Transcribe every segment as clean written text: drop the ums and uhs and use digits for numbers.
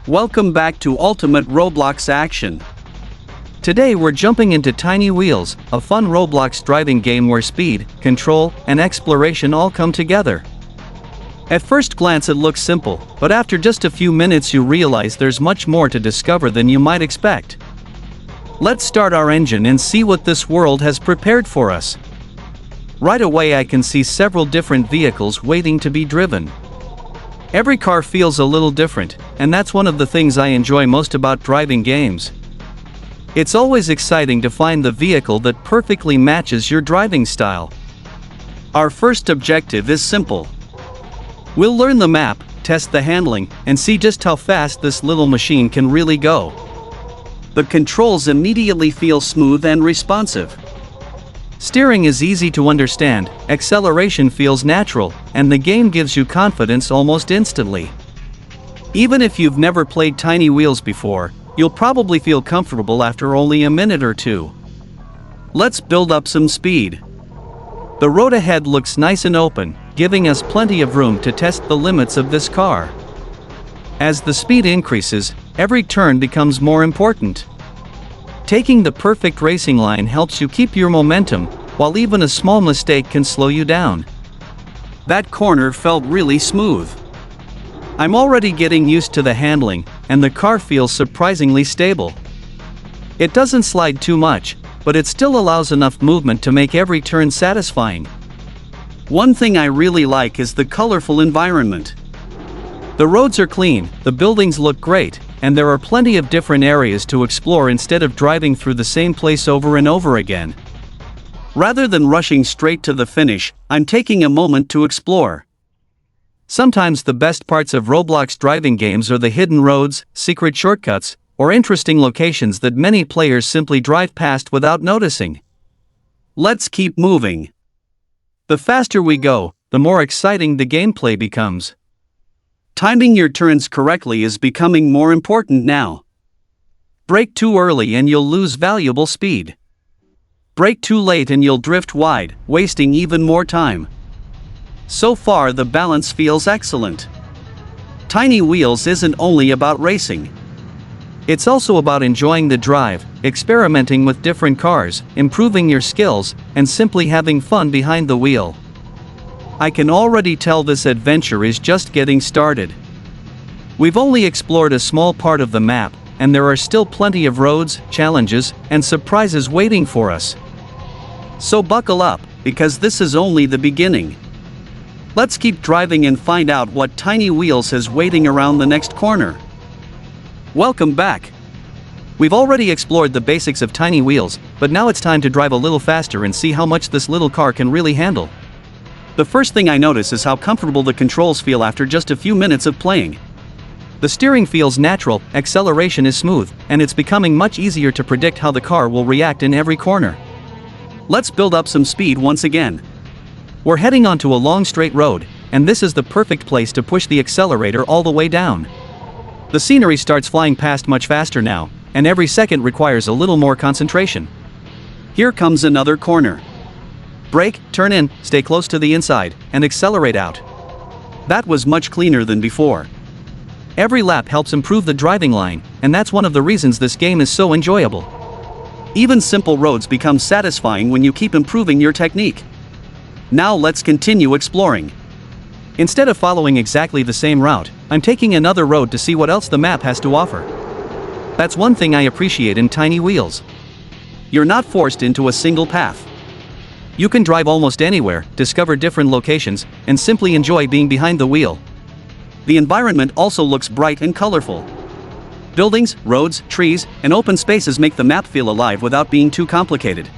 Welcome back to Ultimate Roblox Action. Today we're jumping into Tiny Wheels, a fun Roblox driving game where speed, control, and exploration all come together. At first glance it looks simple, but after just a few minutes you realize there's much more to discover than you might expect. Let's start our engine and see what this world has prepared for us. Right away I can see several different vehicles waiting to be driven. Every car feels a little different, and that's one of the things I enjoy most about driving games. It's always exciting to find the vehicle that perfectly matches your driving style. Our first objective is simple. We'll learn the map, test the handling, and see just how fast this little machine can really go. The controls immediately feel smooth and responsive. Steering is easy to understand, acceleration feels natural, and the game gives you confidence almost instantly. Even if you've never played Tiny Wheels before, you'll probably feel comfortable after only a minute or two. Let's build up some speed. The road ahead looks nice and open, giving us plenty of room to test the limits of this car. As the speed increases, every turn becomes more important. Taking the perfect racing line helps you keep your momentum, while even a small mistake can slow you down. That corner felt really smooth. I'm already getting used to the handling, and the car feels surprisingly stable. It doesn't slide too much, but it still allows enough movement to make every turn satisfying. One thing I really like is the colorful environment. The roads are clean, the buildings look great, and there are plenty of different areas to explore instead of driving through the same place over and over again. Rather than rushing straight to the finish, I'm taking a moment to explore. Sometimes the best parts of Roblox driving games are the hidden roads, secret shortcuts, or interesting locations that many players simply drive past without noticing. Let's keep moving. The faster we go, the more exciting the gameplay becomes. Timing your turns correctly is becoming more important now. Brake too early and you'll lose valuable speed. Brake too late and you'll drift wide, wasting even more time. So far the balance feels excellent. Tiny Wheels isn't only about racing. It's also about enjoying the drive, experimenting with different cars, improving your skills, and simply having fun behind the wheel. I can already tell this adventure is just getting started. We've only explored a small part of the map, and there are still plenty of roads, challenges, and surprises waiting for us. So buckle up, because this is only the beginning. Let's keep driving and find out what Tiny Wheels has waiting around the next corner. Welcome back. We've already explored the basics of Tiny Wheels, but now it's time to drive a little faster and see how much this little car can really handle. The first thing I notice is how comfortable the controls feel after just a few minutes of playing. The steering feels natural, acceleration is smooth, and it's becoming much easier to predict how the car will react in every corner. Let's build up some speed once again. We're heading onto a long straight road, and this is the perfect place to push the accelerator all the way down. The scenery starts flying past much faster now, and every second requires a little more concentration. Here comes another corner. Brake, turn in, stay close to the inside, and accelerate out. That was much cleaner than before. Every lap helps improve the driving line, and that's one of the reasons this game is so enjoyable. Even simple roads become satisfying when you keep improving your technique. Now let's continue exploring. Instead of following exactly the same route, I'm taking another road to see what else the map has to offer. That's one thing I appreciate in Tiny Wheels. You're not forced into a single path. You can drive almost anywhere, discover different locations, and simply enjoy being behind the wheel. The environment also looks bright and colorful. Buildings, roads, trees, and open spaces make the map feel alive without being too complicated.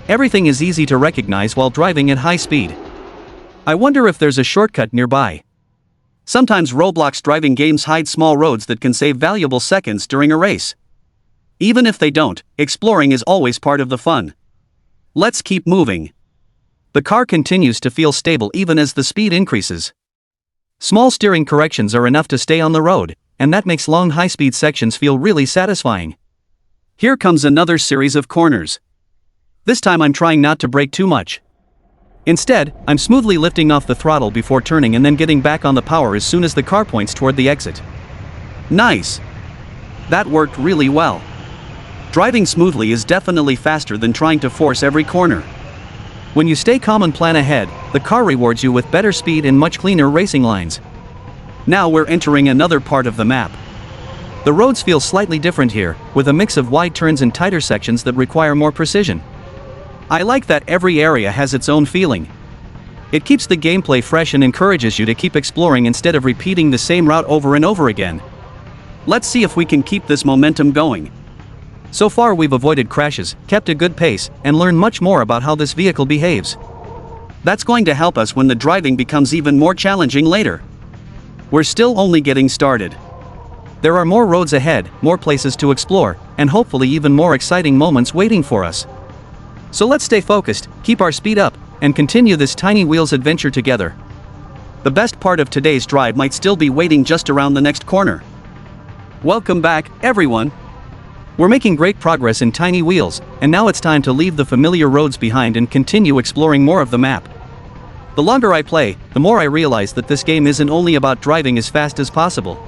Everything is easy to recognize while driving at high speed. I wonder if there's a shortcut nearby. Sometimes Roblox driving games hide small roads that can save valuable seconds during a race. Even if they don't, exploring is always part of the fun. Let's keep moving. The car continues to feel stable even as the speed increases. Small steering corrections are enough to stay on the road, and that makes long high-speed sections feel really satisfying. Here comes another series of corners. This time I'm trying not to brake too much. Instead, I'm smoothly lifting off the throttle before turning and then getting back on the power as soon as the car points toward the exit. Nice. That worked really well. Driving smoothly is definitely faster than trying to force every corner. When you stay calm and plan ahead, the car rewards you with better speed and much cleaner racing lines. Now we're entering another part of the map. The roads feel slightly different here, with a mix of wide turns and tighter sections that require more precision. I like that every area has its own feeling. It keeps the gameplay fresh and encourages you to keep exploring instead of repeating the same route over and over again. Let's see if we can keep this momentum going. So far we've avoided crashes, kept a good pace, and learned much more about how this vehicle behaves. That's going to help us when the driving becomes even more challenging later. We're still only getting started. There are more roads ahead, more places to explore, and hopefully even more exciting moments waiting for us. So let's stay focused, keep our speed up, and continue this Tiny Wheels adventure together. The best part of today's drive might still be waiting just around the next corner. Welcome back, everyone. We're making great progress in Tiny Wheels, and now it's time to leave the familiar roads behind and continue exploring more of the map. The longer I play, the more I realize that this game isn't only about driving as fast as possible.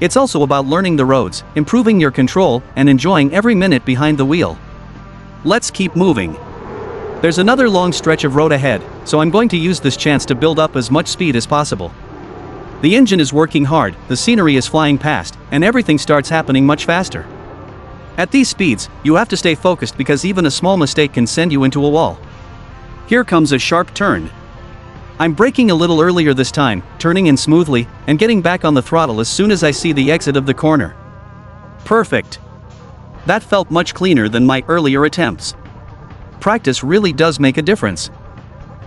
It's also about learning the roads, improving your control, and enjoying every minute behind the wheel. Let's keep moving. There's another long stretch of road ahead, so I'm going to use this chance to build up as much speed as possible. The engine is working hard, the scenery is flying past, and everything starts happening much faster. At these speeds, you have to stay focused because even a small mistake can send you into a wall. Here comes a sharp turn. I'm braking a little earlier this time, turning in smoothly, and getting back on the throttle as soon as I see the exit of the corner. Perfect. That felt much cleaner than my earlier attempts. Practice really does make a difference.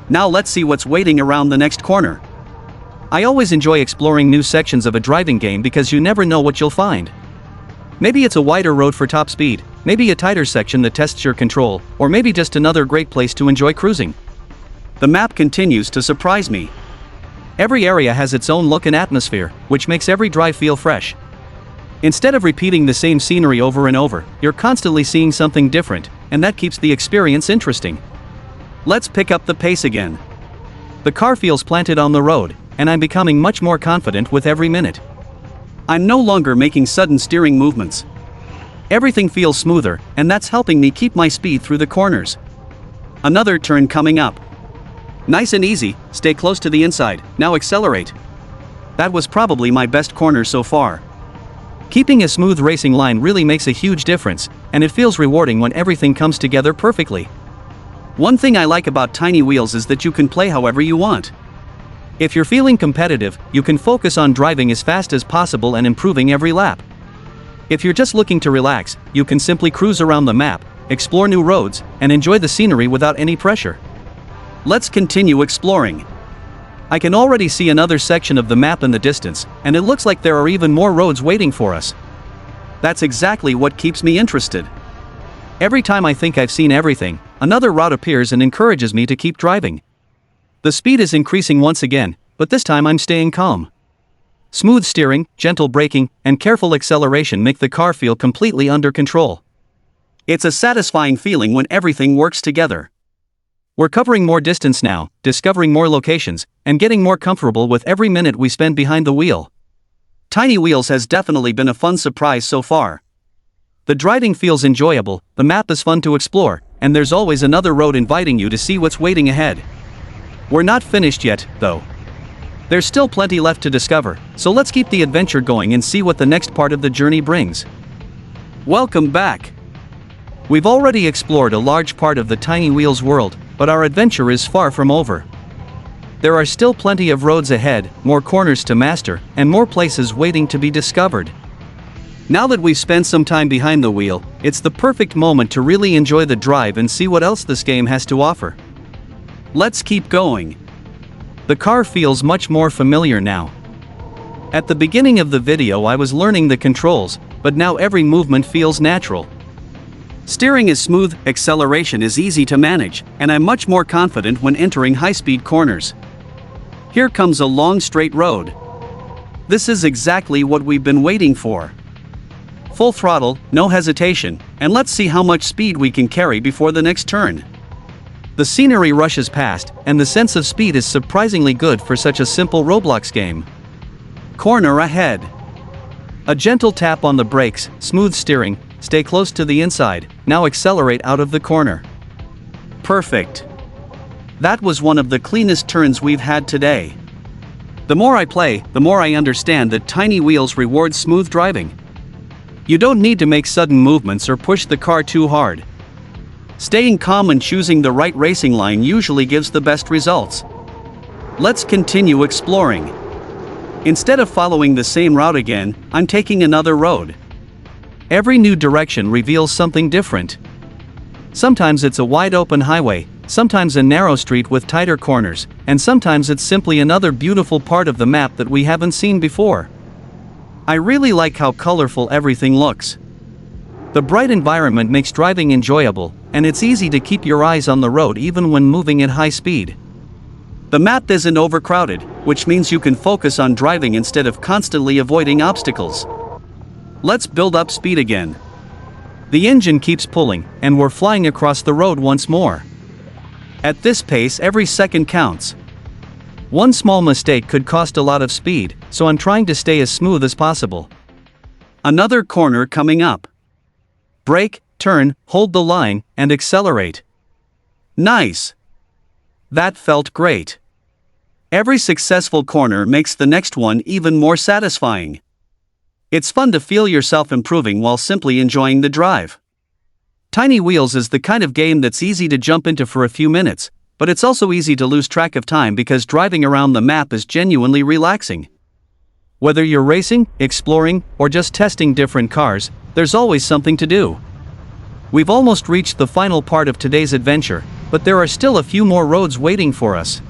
Now let's see what's waiting around the next corner. I always enjoy exploring new sections of a driving game because you never know what you'll find. Maybe it's a wider road for top speed, maybe a tighter section that tests your control, or maybe just another great place to enjoy cruising. The map continues to surprise me. Every area has its own look and atmosphere, which makes every drive feel fresh. Instead of repeating the same scenery over and over, you're constantly seeing something different, and that keeps the experience interesting. Let's pick up the pace again. The car feels planted on the road, and I'm becoming much more confident with every minute. I'm no longer making sudden steering movements. Everything feels smoother, and that's helping me keep my speed through the corners. Another turn coming up. Nice and easy, stay close to the inside, now accelerate. That was probably my best corner so far. Keeping a smooth racing line really makes a huge difference, and it feels rewarding when everything comes together perfectly. One thing I like about Tiny Wheels is that you can play however you want. If you're feeling competitive, you can focus on driving as fast as possible and improving every lap. If you're just looking to relax, you can simply cruise around the map, explore new roads, and enjoy the scenery without any pressure. Let's continue exploring. I can already see another section of the map in the distance, and it looks like there are even more roads waiting for us. That's exactly what keeps me interested. Every time I think I've seen everything, another route appears and encourages me to keep driving. The speed is increasing once again, but this time I'm staying calm. Smooth steering, gentle braking, and careful acceleration make the car feel completely under control. It's a satisfying feeling when everything works together. We're covering more distance now, discovering more locations, and getting more comfortable with every minute we spend behind the wheel. Tiny Wheels has definitely been a fun surprise so far. The driving feels enjoyable, the map is fun to explore, and there's always another road inviting you to see what's waiting ahead. We're not finished yet, though. There's still plenty left to discover, so let's keep the adventure going and see what the next part of the journey brings. Welcome back! We've already explored a large part of the Tiny Wheels world, but our adventure is far from over. There are still plenty of roads ahead, more corners to master, and more places waiting to be discovered. Now that we've spent some time behind the wheel, it's the perfect moment to really enjoy the drive and see what else this game has to offer. Let's keep going. The car feels much more familiar now. At the beginning of the video I was learning the controls, but now every movement feels natural. Steering is smooth, acceleration is easy to manage, and I'm much more confident when entering high-speed corners. Here comes a long straight road. This is exactly what we've been waiting for. Full throttle, no hesitation, and let's see how much speed we can carry before the next turn. The scenery rushes past, and the sense of speed is surprisingly good for such a simple Roblox game. Corner ahead. A gentle tap on the brakes, smooth steering, stay close to the inside, now accelerate out of the corner. Perfect. That was one of the cleanest turns we've had today. The more I play, the more I understand that tiny wheels reward smooth driving. You don't need to make sudden movements or push the car too hard. Staying calm and choosing the right racing line usually gives the best results. Let's continue exploring. Instead of following the same route again, I'm taking another road. Every new direction reveals something different. Sometimes it's a wide open highway, sometimes a narrow street with tighter corners, and sometimes it's simply another beautiful part of the map that we haven't seen before. I really like how colorful everything looks. The bright environment makes driving enjoyable, and it's easy to keep your eyes on the road even when moving at high speed. The map isn't overcrowded, which means you can focus on driving instead of constantly avoiding obstacles. Let's build up speed again. The engine keeps pulling, and we're flying across the road once more. At this pace, every second counts. One small mistake could cost a lot of speed, so I'm trying to stay as smooth as possible. Another corner coming up. Brake, turn, hold the line, and accelerate. Nice! That felt great. Every successful corner makes the next one even more satisfying. It's fun to feel yourself improving while simply enjoying the drive. Tiny Wheels is the kind of game that's easy to jump into for a few minutes, but it's also easy to lose track of time because driving around the map is genuinely relaxing. Whether you're racing, exploring, or just testing different cars, there's always something to do. We've almost reached the final part of today's adventure, but there are still a few more roads waiting for us.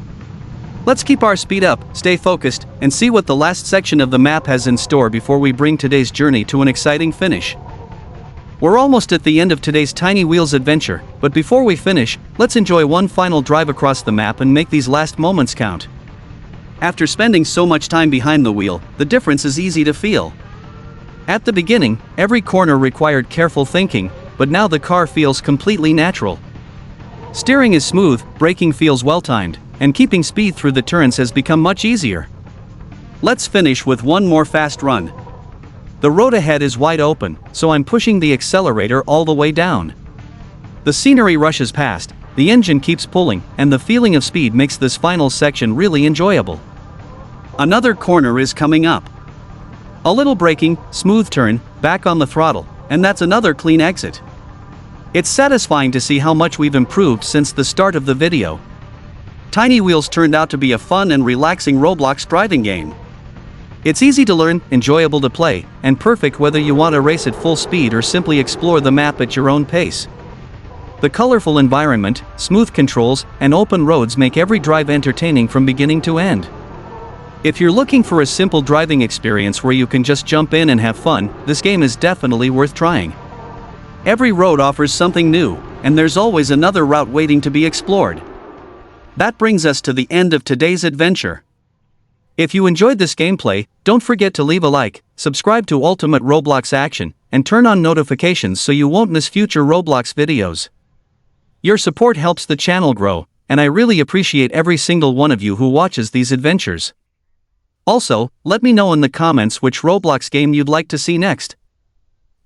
Let's keep our speed up, stay focused, and see what the last section of the map has in store before we bring today's journey to an exciting finish. We're almost at the end of today's Tiny Wheels adventure, but before we finish, let's enjoy one final drive across the map and make these last moments count. After spending so much time behind the wheel, the difference is easy to feel. At the beginning, every corner required careful thinking, but now the car feels completely natural. Steering is smooth, braking feels well-timed, and keeping speed through the turns has become much easier. Let's finish with one more fast run. The road ahead is wide open, so I'm pushing the accelerator all the way down. The scenery rushes past, the engine keeps pulling, and the feeling of speed makes this final section really enjoyable. Another corner is coming up. A little braking, smooth turn, back on the throttle, and that's another clean exit. It's satisfying to see how much we've improved since the start of the video. Tiny Wheels turned out to be a fun and relaxing Roblox driving game. It's easy to learn, enjoyable to play, and perfect whether you want to race at full speed or simply explore the map at your own pace. The colorful environment, smooth controls, and open roads make every drive entertaining from beginning to end. If you're looking for a simple driving experience where you can just jump in and have fun, this game is definitely worth trying. Every road offers something new, and there's always another route waiting to be explored. That brings us to the end of today's adventure. If you enjoyed this gameplay, don't forget to leave a like, subscribe to Ultimate Roblox Action, and turn on notifications so you won't miss future Roblox videos. Your support helps the channel grow, and I really appreciate every single one of you who watches these adventures. Also, let me know in the comments which Roblox game you'd like to see next.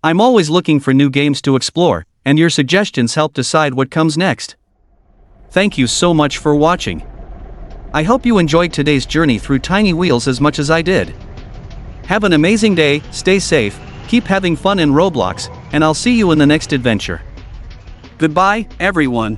I'm always looking for new games to explore, and your suggestions help decide what comes next. Thank you so much for watching. I hope you enjoyed today's journey through Tiny Wheels as much as I did. Have an amazing day, stay safe, keep having fun in Roblox, and I'll see you in the next adventure. Goodbye, everyone.